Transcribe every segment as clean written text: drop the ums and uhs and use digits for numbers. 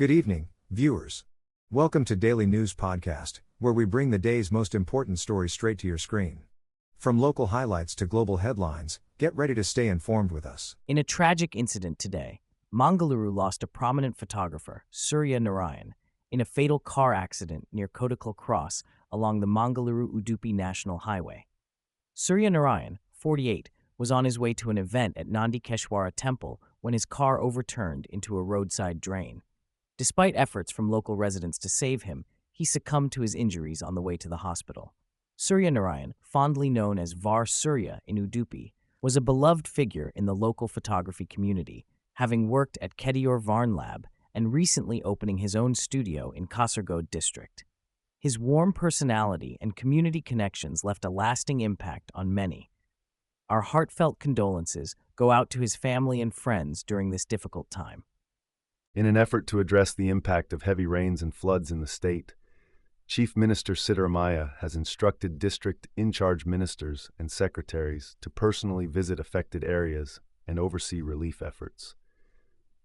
Good evening, viewers. Welcome to Daily News Podcast, where we bring the day's most important stories straight to your screen. From local highlights to global headlines, get ready to stay informed with us. In a tragic incident today, Mangaluru lost a prominent photographer, Surya Narayan, in a fatal car accident near Kodikal Cross along the Mangaluru-Udupi National Highway. Surya Narayan, 48, was on his way to an event at Nandikeshwara Temple when his car overturned into a roadside drain. Despite efforts from local residents to save him, he succumbed to his injuries on the way to the hospital. Surya Narayan, fondly known as Var Surya in Udupi, was a beloved figure in the local photography community, having worked at Kediyor Varn Lab and recently opening his own studio in Kasaragod district. His warm personality and community connections left a lasting impact on many. Our heartfelt condolences go out to his family and friends during this difficult time. In an effort to address the impact of heavy rains and floods in the state, Chief Minister Siddaramaiah has instructed district in-charge ministers and secretaries to personally visit affected areas and oversee relief efforts.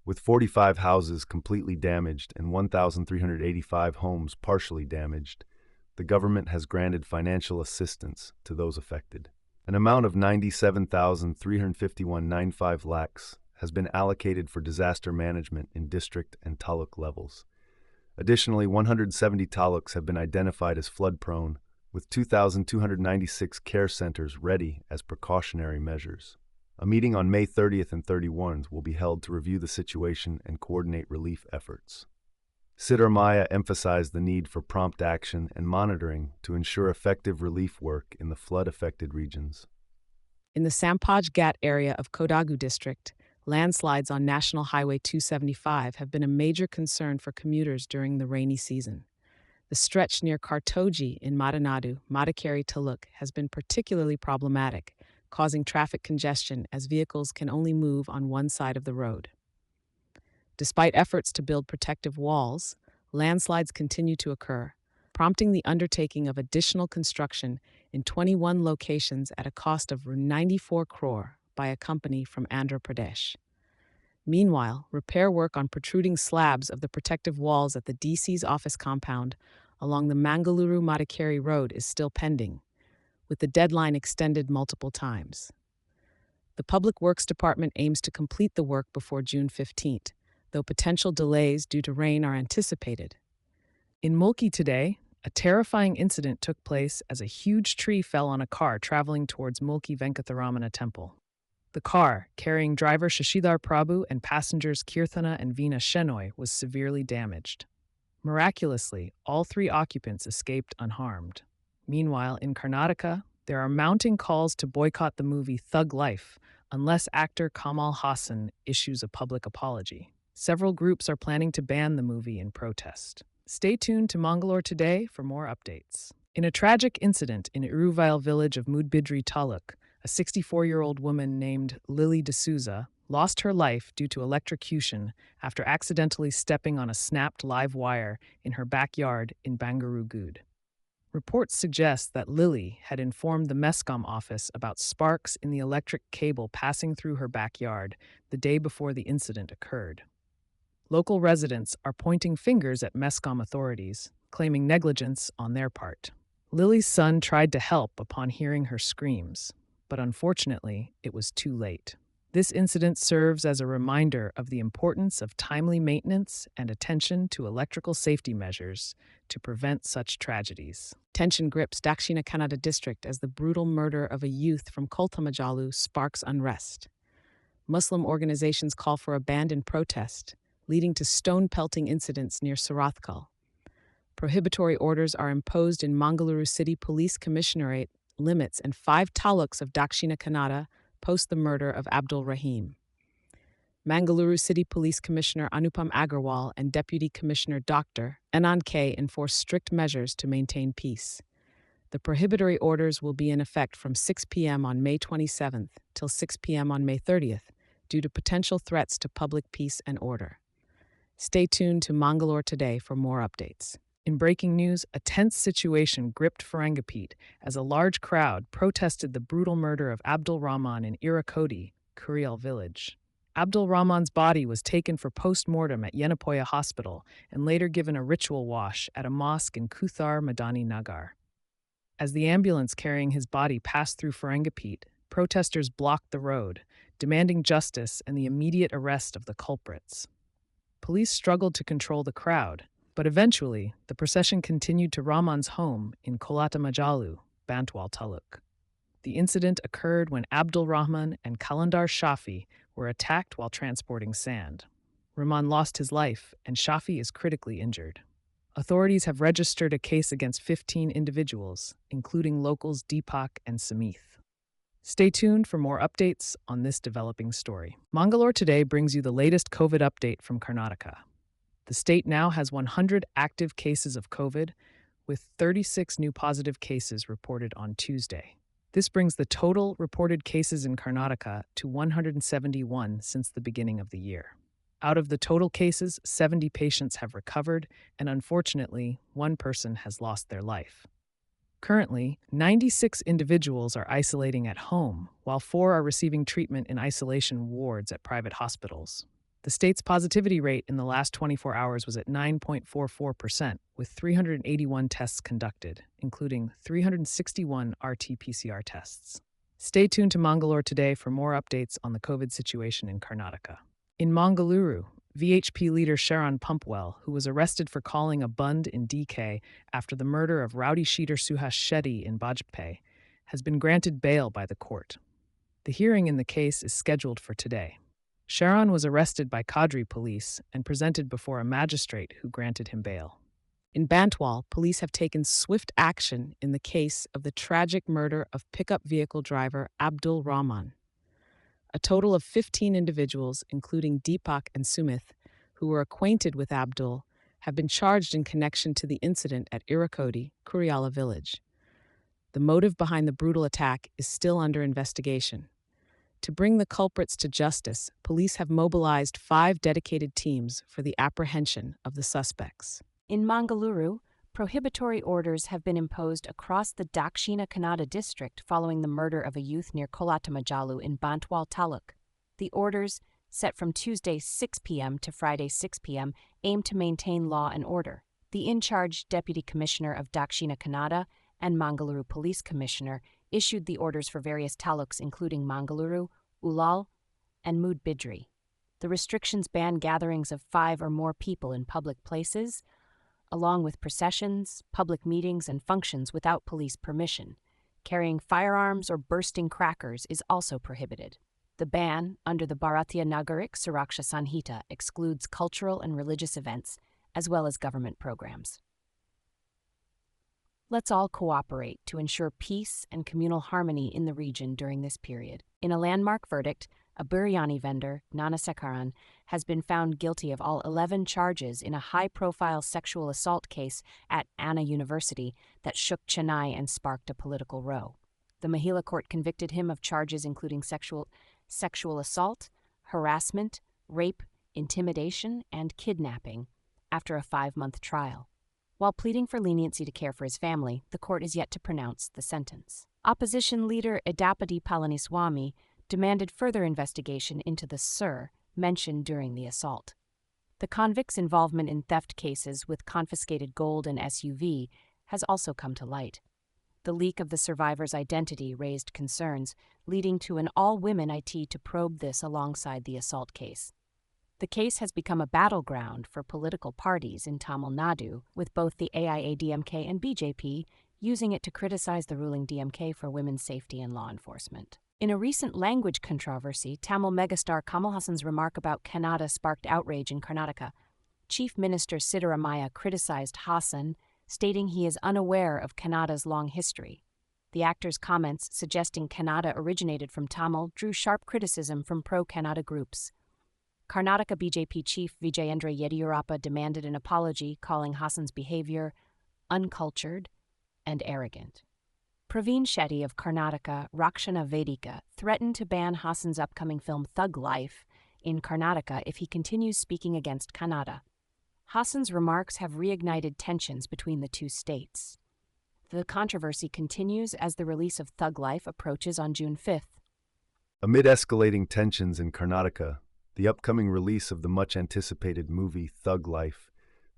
With 45 houses completely damaged and 1,385 homes partially damaged, the government has granted financial assistance to those affected. An amount of 97,351.95 lakhs has been allocated for disaster management in district and taluk levels. Additionally, 170 taluks have been identified as flood-prone, with 2,296 care centers ready as precautionary measures. A meeting on May 30th and 31st will be held to review the situation and coordinate relief efforts. Siddaramaiah emphasized the need for prompt action and monitoring to ensure effective relief work in the flood-affected regions. In the Sampaje Ghat area of Kodagu district, landslides on National Highway 275 have been a major concern for commuters during the rainy season. The stretch near Kartoji in Madikeri taluk has been particularly problematic, causing traffic congestion as vehicles can only move on one side of the road. Despite efforts to build protective walls, landslides continue to occur, prompting the undertaking of additional construction in 21 locations at a cost of 94 crore by a company from Andhra Pradesh. Meanwhile, repair work on protruding slabs of the protective walls at the DC's office compound along the Mangaluru-Madikeri road is still pending, with the deadline extended multiple times. The Public Works Department aims to complete the work before June 15th, though potential delays due to rain are anticipated. In Mulki today, a terrifying incident took place as a huge tree fell on a car traveling towards Mulki Venkatharamana Temple. The car, carrying driver Shashidhar Prabhu and passengers Kirthana and Veena Shenoy, was severely damaged. Miraculously, all three occupants escaped unharmed. Meanwhile, in Karnataka, there are mounting calls to boycott the movie Thug Life unless actor Kamal Haasan issues a public apology. Several groups are planning to ban the movie in protest. Stay tuned to Mangalore today for more updates. In a tragic incident in Iruvale village of Moodbidri taluk, a 64-year-old woman named Lily D'Souza lost her life due to electrocution after accidentally stepping on a snapped live wire in her backyard in Bantwal. Reports suggest that Lily had informed the MESCOM office about sparks in the electric cable passing through her backyard the day before the incident occurred. Local residents are pointing fingers at MESCOM authorities, claiming negligence on their part. Lily's son tried to help upon hearing her screams, but unfortunately, it was too late. This incident serves as a reminder of the importance of timely maintenance and attention to electrical safety measures to prevent such tragedies. Tension grips Dakshina Kannada district as the brutal murder of a youth from Kolthamajalu sparks unrest. Muslim organizations call for a ban in protest, leading to stone-pelting incidents near Surathkal. Prohibitory orders are imposed in Mangaluru City Police Commissionerate limits and 5 taluks of Dakshina Kannada post the murder of Abdul Rahim. Mangaluru City Police Commissioner Anupam Agarwal and Deputy Commissioner Dr. Anand K. enforce strict measures to maintain peace. The prohibitory orders will be in effect from 6 p.m. on May 27th till 6 p.m. on May 30th due to potential threats to public peace and order. Stay tuned to Mangalore today for more updates. In breaking news, a tense situation gripped Farangapet as a large crowd protested the brutal murder of Abdul Rahman in Irakodi, Kurial village. Abdul Rahman's body was taken for post-mortem at Yenapoya Hospital and later given a ritual wash at a mosque in Kuthar Madani Nagar. As the ambulance carrying his body passed through Ferengapet, protesters blocked the road, demanding justice and the immediate arrest of the culprits. Police struggled to control the crowd, but eventually the procession continued to Rahman's home in Kolata Majalu, Bantwal Taluk. The incident occurred when Abdul Rahman and Kalandar Shafi were attacked while transporting sand. Rahman lost his life, and Shafi is critically injured. Authorities have registered a case against 15 individuals, including locals Deepak and Samith. Stay tuned for more updates on this developing story. Mangalore Today brings you the latest COVID update from Karnataka. The state now has 100 active cases of COVID, with 36 new positive cases reported on Tuesday. This brings the total reported cases in Karnataka to 171 since the beginning of the year. Out of the total cases, 70 patients have recovered, and unfortunately, one person has lost their life. Currently, 96 individuals are isolating at home, while 4 are receiving treatment in isolation wards at private hospitals. The state's positivity rate in the last 24 hours was at 9.44%, with 381 tests conducted, including 361 RT-PCR tests. Stay tuned to Mangalore Today for more updates on the COVID situation in Karnataka. In Managluru, VHP leader Sharon Pumpwell, who was arrested for calling a Bandh in DK after the murder of rowdy sheeter Suhas Shetty in Bajpayee, has been granted bail by the court. The hearing in the case is scheduled for today. Sharon was arrested by Kadri police and presented before a magistrate who granted him bail. In Bantwal, police have taken swift action in the case of the tragic murder of pickup vehicle driver Abdul Rahman. A total of 15 individuals, including Deepak and Sumith, who were acquainted with Abdul, have been charged in connection to the incident at Irakodi, Kuriala village. The motive behind the brutal attack is still under investigation. To bring the culprits to justice, police have mobilized 5 dedicated teams for the apprehension of the suspects. In Mangaluru, prohibitory orders have been imposed across the Dakshina Kannada district following the murder of a youth near Kolatamajalu in Bantwal Taluk. The orders, set from Tuesday 6 p.m. to Friday 6 p.m., aim to maintain law and order. The in-charge Deputy Commissioner of Dakshina Kannada and Mangaluru Police Commissioner issued the orders for various taluks including Mangaluru, Ulal, and Moodbidri. The restrictions ban gatherings of 5 or more people in public places, along with processions, public meetings, and functions without police permission. Carrying firearms or bursting crackers is also prohibited. The ban, under the Bharatiya Nagarik Suraksha Sanhita, excludes cultural and religious events, as well as government programs. Let's all cooperate to ensure peace and communal harmony in the region during this period. In a landmark verdict, a biryani vendor, Nana Sekaran, has been found guilty of all 11 charges in a high-profile sexual assault case at Anna University that shook Chennai and sparked a political row. The Mahila court convicted him of charges including sexual assault, harassment, rape, intimidation, and kidnapping after a 5-month trial. While pleading for leniency to care for his family, the court is yet to pronounce the sentence. Opposition leader Edapati Palaniswamy demanded further investigation into the Sir mentioned during the assault. The convict's involvement in theft cases with confiscated gold and SUV has also come to light. The leak of the survivor's identity raised concerns, leading to an all-women IT to probe this alongside the assault case. The case has become a battleground for political parties in Tamil Nadu, with both the AIADMK and BJP using it to criticize the ruling DMK for women's safety and law enforcement. In a recent language controversy, Tamil megastar Kamal Hassan's remark about Kannada sparked outrage in Karnataka. Chief Minister Siddaramaiah criticized Hassan, stating he is unaware of Kannada's long history. The actor's comments, suggesting Kannada originated from Tamil, drew sharp criticism from pro-Kannada groups. Karnataka BJP chief Vijayendra Yediyurappa demanded an apology, calling Hassan's behavior uncultured and arrogant. Praveen Shetty of Karnataka Rakshana Vedika threatened to ban Hassan's upcoming film Thug Life in Karnataka if he continues speaking against Kannada. Hassan's remarks have reignited tensions between the two states. The controversy continues as the release of Thug Life approaches on June 5th. Amid escalating tensions in Karnataka, The upcoming release of the much-anticipated movie Thug Life,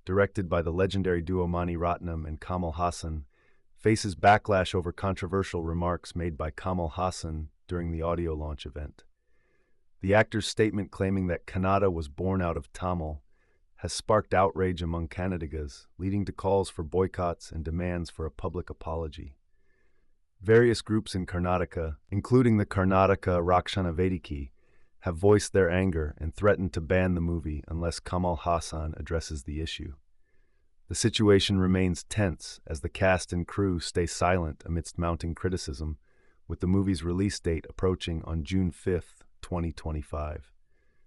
directed by the legendary duo Mani Ratnam and Kamal Haasan, faces backlash over controversial remarks made by Kamal Haasan during the audio launch event. The actor's statement claiming that Kannada was born out of Tamil has sparked outrage among Kannadigas, leading to calls for boycotts and demands for a public apology. Various groups in Karnataka, including the Karnataka Rakshana Vediki, have voiced their anger and threatened to ban the movie unless Kamal Haasan addresses the issue. The situation remains tense as the cast and crew stay silent amidst mounting criticism, with the movie's release date approaching on June 5, 2025.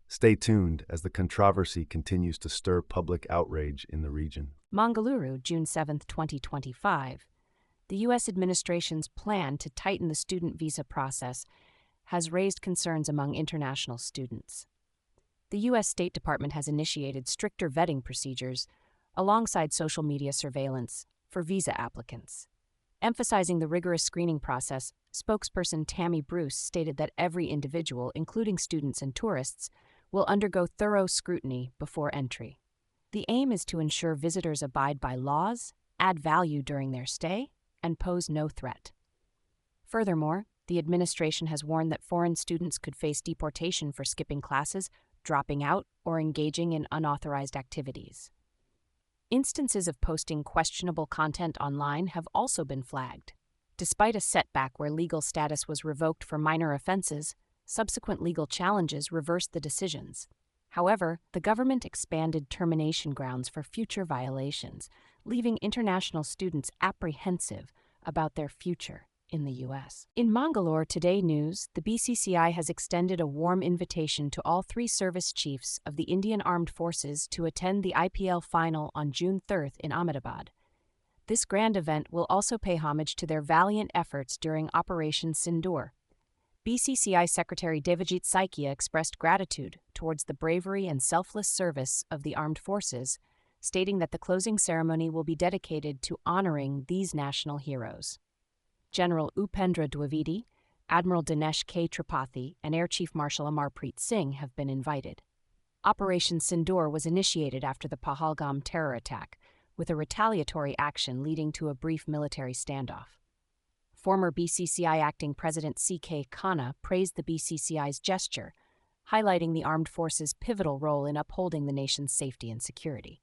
Stay tuned as the controversy continues to stir public outrage in the region. Mangaluru, June 7, 2025. The U.S. administration's plan to tighten the student visa process has raised concerns among international students. The U.S. State Department has initiated stricter vetting procedures alongside social media surveillance for visa applicants. Emphasizing the rigorous screening process, spokesperson Tammy Bruce stated that every individual, including students and tourists, will undergo thorough scrutiny before entry. The aim is to ensure visitors abide by laws, add value during their stay, and pose no threat. Furthermore, the administration has warned that foreign students could face deportation for skipping classes, dropping out, or engaging in unauthorized activities. Instances of posting questionable content online have also been flagged. Despite a setback where legal status was revoked for minor offenses, subsequent legal challenges reversed the decisions. However, the government expanded termination grounds for future violations, leaving international students apprehensive about their future in the U.S. In Mangalore Today News, the BCCI has extended a warm invitation to all 3 service chiefs of the Indian Armed Forces to attend the IPL final on June 3rd in Ahmedabad. This grand event will also pay homage to their valiant efforts during Operation Sindoor. BCCI Secretary Devajit Saikia expressed gratitude towards the bravery and selfless service of the armed forces, stating that the closing ceremony will be dedicated to honoring these national heroes. General Upendra Dwivedi, Admiral Dinesh K. Tripathi, and Air Chief Marshal Amarpreet Singh have been invited. Operation Sindoor was initiated after the Pahalgam terror attack, with a retaliatory action leading to a brief military standoff. Former BCCI Acting President C.K. Khanna praised the BCCI's gesture, highlighting the armed forces' pivotal role in upholding the nation's safety and security.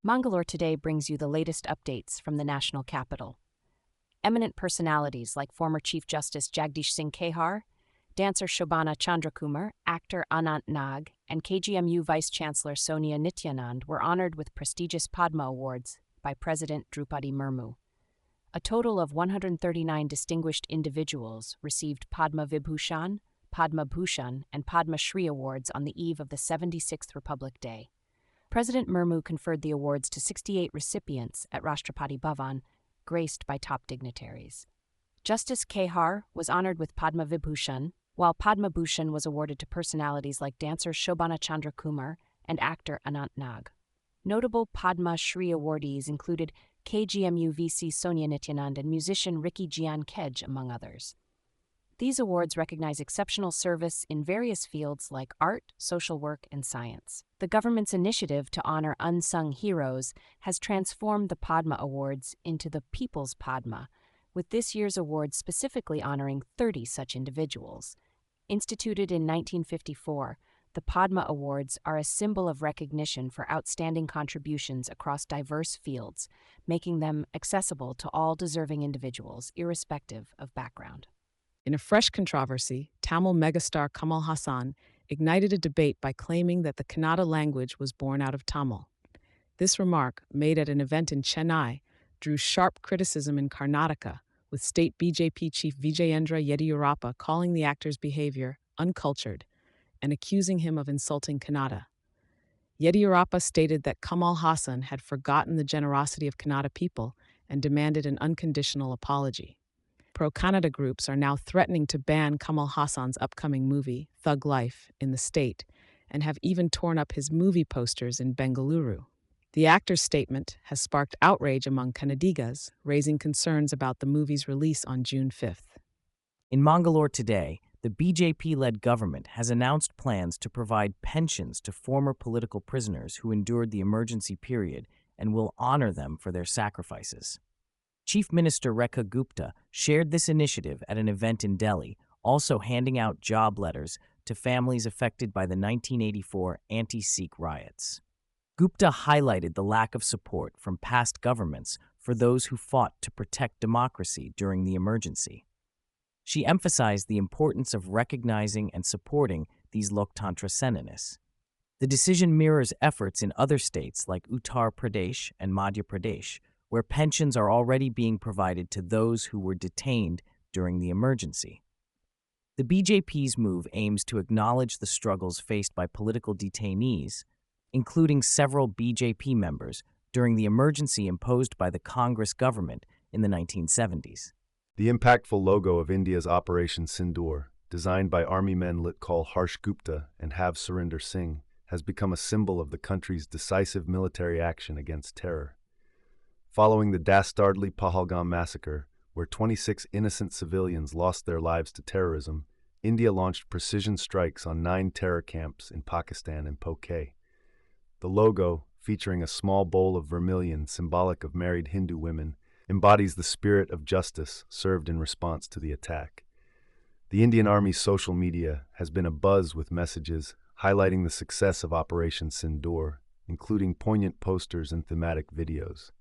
Mangalore Today brings you the latest updates from the national capital. Eminent personalities like former Chief Justice Jagdish Singh Kehar, dancer Shobhana Chandrakumar, actor Anant Nag, and KGMU Vice-Chancellor Sonia Nityanand were honored with prestigious Padma Awards by President Draupadi Murmu. A total of 139 distinguished individuals received Padma Vibhushan, Padma Bhushan, and Padma Shri awards on the eve of the 76th Republic Day. President Murmu conferred the awards to 68 recipients at Rashtrapati Bhavan, graced by top dignitaries. Justice Kehar was honored with Padma Vibhushan, while Padma Bhushan was awarded to personalities like dancer Shobhana Chandrakumar and actor Anant Nag. Notable Padma Shri awardees included KGMU VC Sonia Nityanand and musician Ricky Gian Kedge, among others. These awards recognize exceptional service in various fields like art, social work, and science. The government's initiative to honor unsung heroes has transformed the Padma Awards into the People's Padma, with this year's award specifically honoring 30 such individuals. Instituted in 1954, the Padma Awards are a symbol of recognition for outstanding contributions across diverse fields, making them accessible to all deserving individuals, irrespective of background. In a fresh controversy, Tamil megastar Kamal Haasan ignited a debate by claiming that the Kannada language was born out of Tamil. This remark, made at an event in Chennai, drew sharp criticism in Karnataka, with state BJP chief Vijayendra Yediyurappa calling the actor's behavior uncultured and accusing him of insulting Kannada. Yediyurappa stated that Kamal Haasan had forgotten the generosity of Kannada people and demanded an unconditional apology. Pro-Kannada groups are now threatening to ban Kamal Haasan's upcoming movie, Thug Life, in the state, and have even torn up his movie posters in Bengaluru. The actor's statement has sparked outrage among Kannadigas, raising concerns about the movie's release on June 5th. In Mangalore Today, the BJP-led government has announced plans to provide pensions to former political prisoners who endured the emergency period and will honor them for their sacrifices. Chief Minister Rekha Gupta shared this initiative at an event in Delhi, also handing out job letters to families affected by the 1984 anti-Sikh riots. Gupta highlighted the lack of support from past governments for those who fought to protect democracy during the emergency. She emphasized the importance of recognizing and supporting these Loktantra Senanists. The decision mirrors efforts in other states like Uttar Pradesh and Madhya Pradesh, where pensions are already being provided to those who were detained during the emergency. The BJP's move aims to acknowledge the struggles faced by political detainees, including several BJP members, during the emergency imposed by the Congress government in the 1970s. The impactful logo of India's Operation Sindoor, designed by army men Litkal Harsh Gupta and Have Surinder Singh, has become a symbol of the country's decisive military action against terror. Following the dastardly Pahalgam massacre, where 26 innocent civilians lost their lives to terrorism, India launched precision strikes on 9 terror camps in Pakistan and Poké. The logo, featuring a small bowl of vermilion symbolic of married Hindu women, embodies the spirit of justice served in response to the attack. The Indian Army's social media has been abuzz with messages highlighting the success of Operation Sindoor, including poignant posters and thematic videos.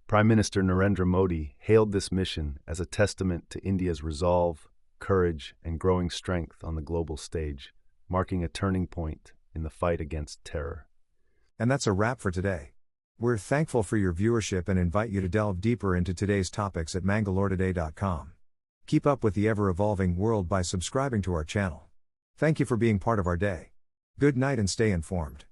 Prime Minister Narendra Modi hailed this mission as a testament to India's resolve, courage, and growing strength on the global stage, marking a turning point in the fight against terror. And that's a wrap for today. We're thankful for your viewership and invite you to delve deeper into today's topics at mangaloretoday.com. Keep up with the ever-evolving world by subscribing to our channel. Thank you for being part of our day. Good night and stay informed.